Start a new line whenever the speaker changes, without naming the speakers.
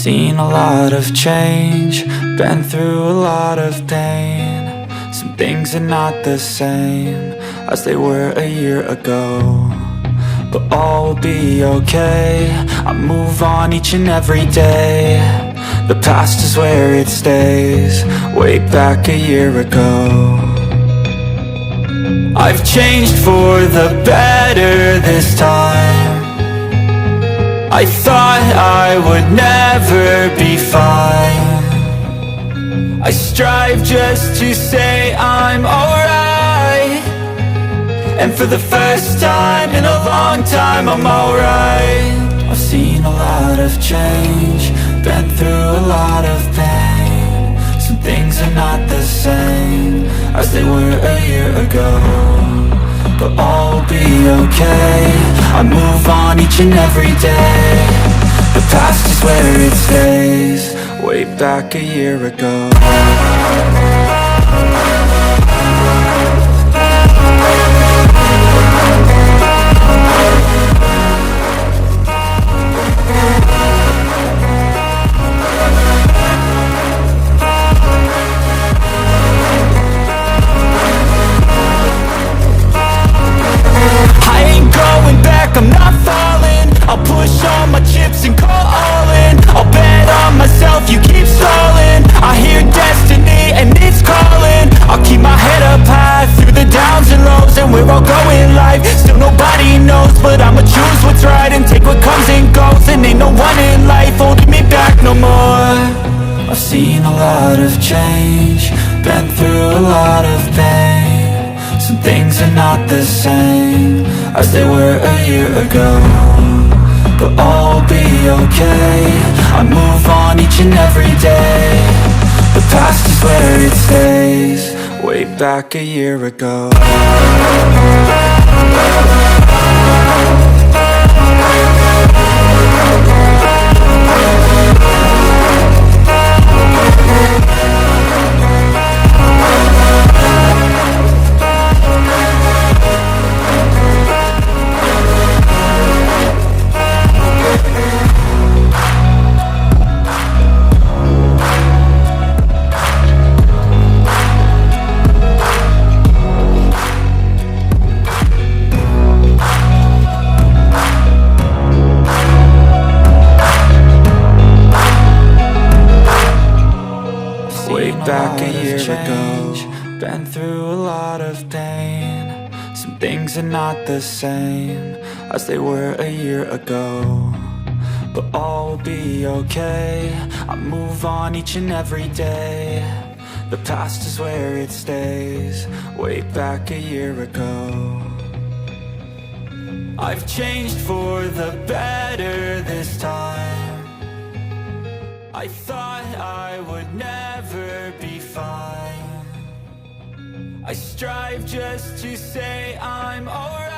seen a lot of change, been through a lot of pain. Some things are not the same as they were a year ago, but all will be okay. I move on each and every day. The past is where it stays, way back a year ago. I've changed for the better this time. I thought I would never be fine. I strive just to say I'm alright, and for the first time in a long time I'm alright. I've seen a lot of change, been through a lot of pain. Some things are not the same as they were a year ago, but all will be okay. I move on each and every day. The past is where it stays, way back a year ago. I'm not falling, I'll push all my chips and go all in. I'll bet on myself, you keep stalling. I hear destiny and it's calling. I'll keep my head up high through the downs and lows, and we're all going live. Still nobody knows, but I'ma choose what's right and take what comes and goes. And ain't no one in life holding me back no more. I've seen a lot of change, been through a lot of pain. Some things are not the same as they were a year ago, but all will be okay. I move on each and every day. The past is where it stays, way back a year ago. Back a year ago, been through a lot of pain. Some things are not the same as they were a year ago, but all will be okay. I move on each and every day. The past is where it stays, way back a year ago. I've changed for the better this time. I thought I would never be fine. I strive just to say I'm alright.